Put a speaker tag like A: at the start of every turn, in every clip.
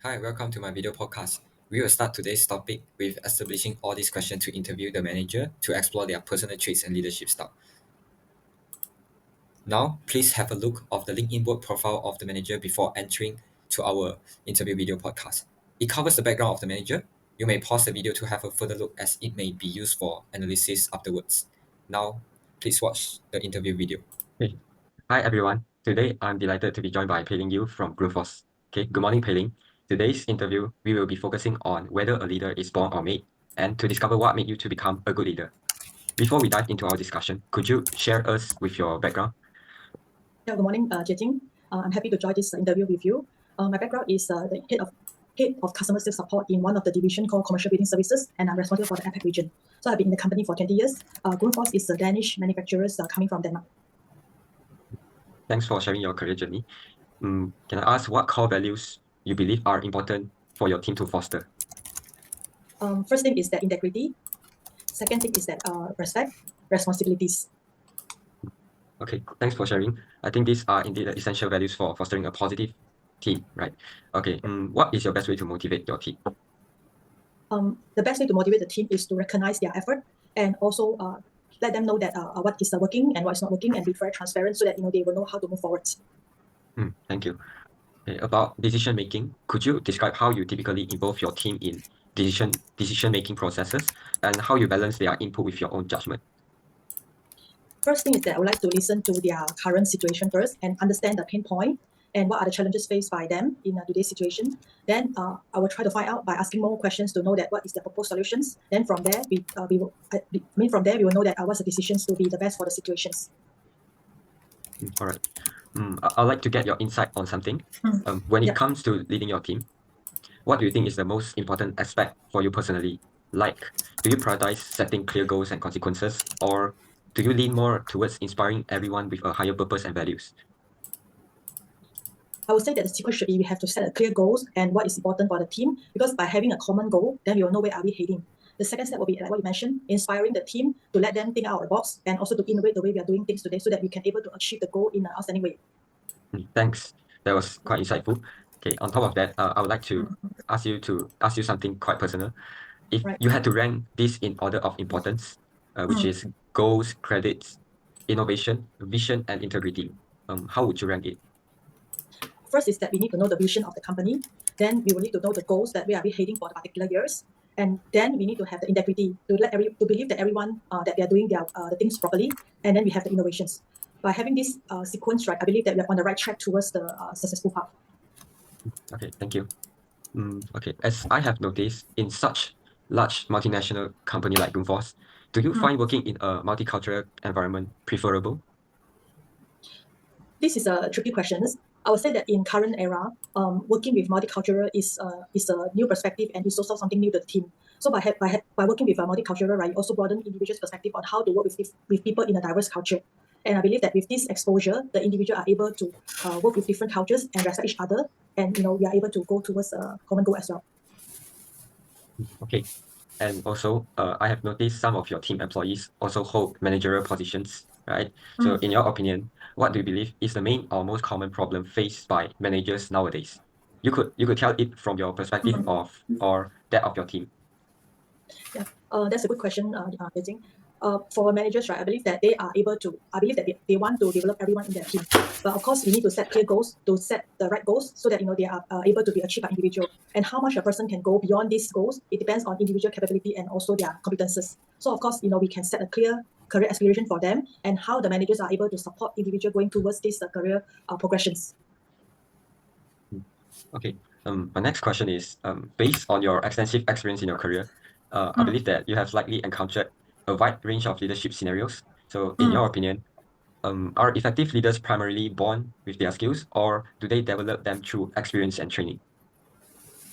A: Hi, welcome to my video podcast. We will start today's topic with establishing all these questions to interview the manager to explore their personal traits and leadership style. Now, please have a look of the LinkedIn work profile of the manager before entering to our interview video podcast. It covers the background of the manager. You may pause the video to have a further look as it may be used for analysis afterwards. Now, please watch the interview video.
B: Hey. Hi everyone. Today I'm delighted to be joined by Pei Ling Yu from Grundfos. Okay, good morning, Pei Ling. Today's interview, we will be focusing on whether a leader is born or made, and to discover what made you to become a good leader. Before we dive into our discussion, could you share us with your background?
C: Yeah, good morning, Jie Jing. I'm happy to join this interview with you. My background is the head of customer sales support in one of the division called Commercial Building Services, and I'm responsible for the APAC region. So I've been in the company for 20 years. Grundfos is a Danish manufacturer coming from Denmark.
B: Thanks for sharing your career journey. Can I ask what core values you believe are important for your team to foster?
C: First thing is that integrity. Second thing is that respect, responsibilities.
B: Okay, thanks for sharing. I think these are indeed the essential values for fostering a positive team, right? Okay, what is your best way to motivate your team?
C: The best way to motivate the team is to recognize their effort and also let them know that what is working and what is not working, and be very transparent so that they will know how to move forward.
B: Thank you. Okay, about decision making, could you describe how you typically involve your team in decision making processes and how you balance their input with your own judgment?
C: First thing is that I would like to listen to their current situation first and understand the pain point and what are the challenges faced by them in today's situation. Then I will try to find out by asking more questions to know that what is the proposed solutions. Then from there, we will know that what's the decisions to be the best for the situations.
B: All right. I'd like to get your insight on something. When it comes to leading your team, what do you think is the most important aspect for you personally? Like, do you prioritize setting clear goals and consequences, or do you lean more towards inspiring everyone with a higher purpose and values?
C: I would say that the sequence should be we have to set a clear goals and what is important for the team, because by having a common goal, then we will know where are we heading. The second step will be, like what you mentioned, inspiring the team to let them think out of the box and also to innovate the way we are doing things today so that we can able to achieve the goal in an outstanding way.
B: Thanks. That was quite insightful. Okay, on top of that, I would like to ask you something quite personal. If you had to rank this in order of importance, which is goals, credits, innovation, vision, and integrity, how would you rank it?
C: First is that we need to know the vision of the company. Then we will need to know the goals that we are heading for the particular years. And then we need to have the integrity to believe that everyone that they are doing the things properly. And then we have the innovations. By having this sequence right, I believe that we are on the right track towards the successful path.
B: Okay, thank you. Okay, as I have noticed, in such large multinational company like Grundfos, do you find working in a multicultural environment preferable?
C: This is a tricky question. I would say that in current era, working with multicultural is a new perspective and it's also something new to the team. So by working with a multicultural, right, also broaden individuals' perspective on how to work with people in a diverse culture. And I believe that with this exposure, the individual are able to work with different cultures and respect each other, and we are able to go towards a common goal as well.
B: Okay, and also I have noticed some of your team employees also hold managerial positions, right? So in your opinion, what do you believe is the main or most common problem faced by managers nowadays? You could tell it from your perspective or that of your team.
C: Yeah, that's a good question, Beijing. For managers, right, I believe that they want to develop everyone in their team. But of course, we need to set clear goals, to set the right goals so that they are able to be achieved by individual. And how much a person can go beyond these goals, it depends on individual capability and also their competences. So of course, we can set a clear career aspiration for them and how the managers are able to support individual going towards these career progressions.
B: Okay. My next question is, based on your extensive experience in your career, I believe that you have likely encountered a wide range of leadership scenarios. So in your opinion, are effective leaders primarily born with their skills, or do they develop them through experience and training?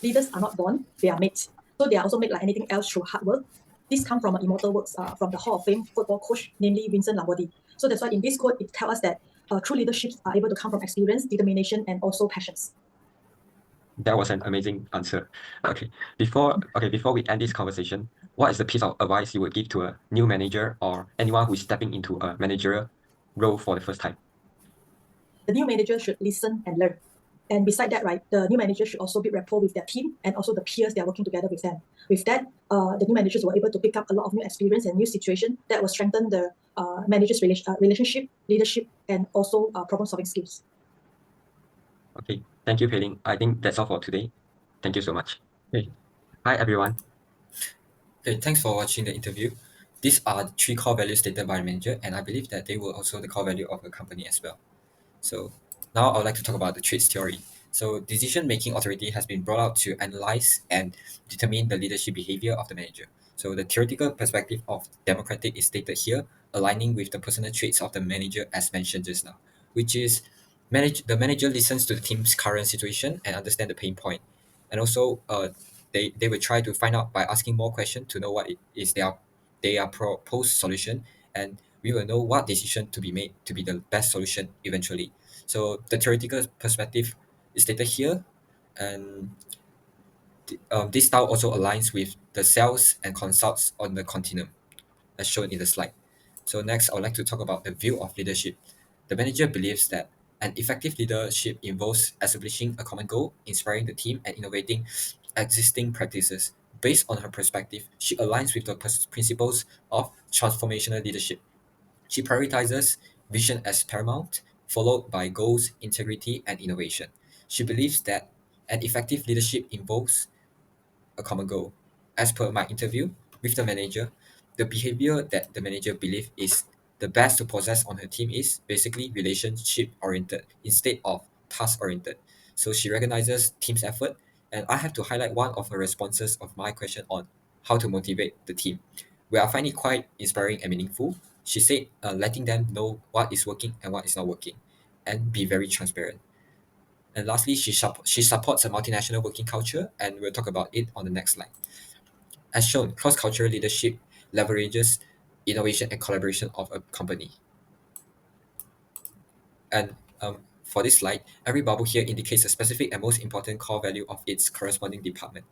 C: Leaders are not born, they are made. So they are also made like anything else through hard work. This comes from immortal works from the Hall of Fame football coach, namely Vincent Lombardi. So that's why in this quote, it tells us that true leaderships are able to come from experience, determination, and also passions.
B: That was an amazing answer. Okay, before we end this conversation, what is the piece of advice you would give to a new manager or anyone who is stepping into a managerial role for the first time?
C: The new manager should listen and learn. And beside that, right, the new manager should also build rapport with their team and also the peers they are working together with them. With that, the new managers were able to pick up a lot of new experience and new situation that will strengthen the managers' relationship, leadership, and also problem-solving skills.
B: Okay, thank you, Pei Ling. I think that's all for today. Thank you so much. Okay. Hi, everyone.
A: Okay, thanks for watching the interview. These are the 3 core values stated by the manager, and I believe that they were also the core value of the company as well. So now I would like to talk about the traits theory. So decision-making authority has been brought out to analyze and determine the leadership behavior of the manager. So the theoretical perspective of democratic is stated here, aligning with the personal traits of the manager as mentioned just now, which is the manager listens to the team's current situation and understand the pain point. And also they will try to find out by asking more questions to know what it is their proposed solution, and we will know what decision to be made to be the best solution eventually. So the theoretical perspective is stated here, and this style also aligns with the cells and consults on the continuum, as shown in the slide. So next, I would like to talk about the view of leadership. The manager believes that an effective leadership involves establishing a common goal, inspiring the team, and innovating existing practices. Based on her perspective, she aligns with the principles of transformational leadership. She prioritizes vision as paramount, followed by goals, integrity, and innovation. She believes that an effective leadership involves a common goal. As per my interview with the manager, the behavior that the manager believes is the best to possess on her team is basically relationship oriented instead of task oriented. So she recognizes team's effort, and I have to highlight one of her responses of my question on how to motivate the team, where I find it quite inspiring and meaningful. She said, letting them know what is working and what is not working, and be very transparent. And lastly, she supports a multinational working culture, and we'll talk about it on the next slide. As shown, cross-cultural leadership leverages innovation and collaboration of a company. And for this slide, every bubble here indicates a specific and most important core value of its corresponding department.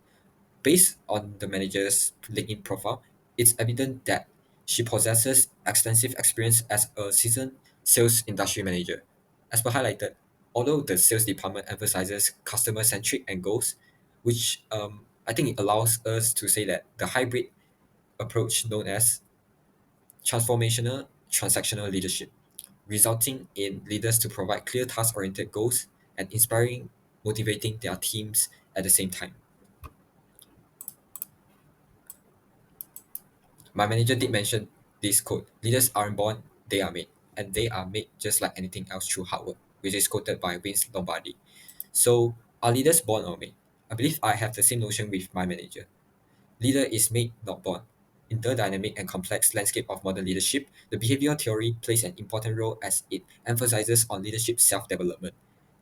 A: Based on the manager's LinkedIn profile, it's evident that she possesses extensive experience as a seasoned sales industry manager. As per highlighted, although the sales department emphasizes customer-centric and goals, which I think it allows us to say that the hybrid approach known as transformational transactional leadership, resulting in leaders to provide clear task-oriented goals and inspiring, motivating their teams at the same time. My manager did mention this quote: leaders aren't born, they are made. And they are made just like anything else through hard work, which is quoted by Vince Lombardi. So, are leaders born or made? I believe I have the same notion with my manager. Leader is made, not born. In the dynamic and complex landscape of modern leadership, the behavioral theory plays an important role as it emphasizes on leadership self-development,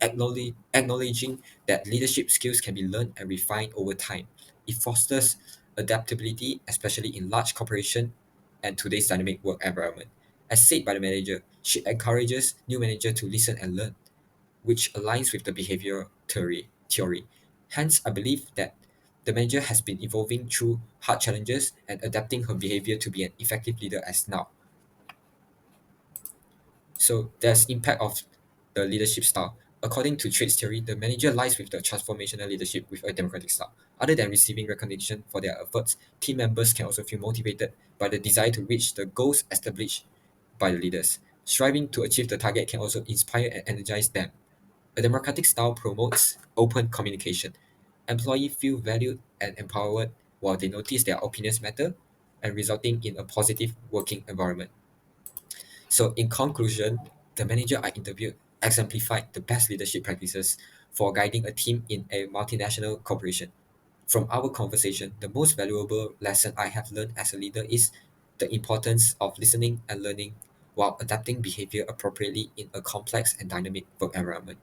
A: acknowledging that leadership skills can be learned and refined over time. It fosters adaptability, especially in large corporation and today's dynamic work environment. As said by the manager, she encourages new manager to listen and learn, which aligns with the behavioral theory. Hence, I believe that the manager has been evolving through hard challenges and adapting her behavior to be an effective leader as now. So there's impact of the leadership style. According to traits theory, the manager lies with the transformational leadership with a democratic style. Other than receiving recognition for their efforts, team members can also feel motivated by the desire to reach the goals established by the leaders. Striving to achieve the target can also inspire and energize them. A democratic style promotes open communication. Employees feel valued and empowered while they notice their opinions matter, and resulting in a positive working environment. So, in conclusion, the manager I interviewed exemplified the best leadership practices for guiding a team in a multinational corporation. From our conversation, the most valuable lesson I have learned as a leader is the importance of listening and learning while adapting behavior appropriately in a complex and dynamic work environment.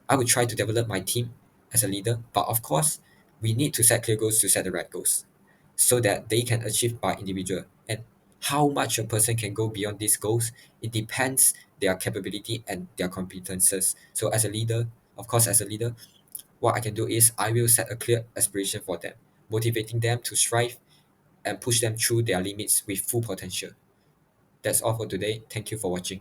A: I would try to develop my team as a leader, but of course, we need to set clear goals to set the right goals so that they can achieve by individual. And how much a person can go beyond these goals, it depends their capability and their competences. So as a leader, of course, as a leader, what I can do is I will set a clear aspiration for them, motivating them to strive and push them through their limits with full potential. That's all for today. Thank you for watching.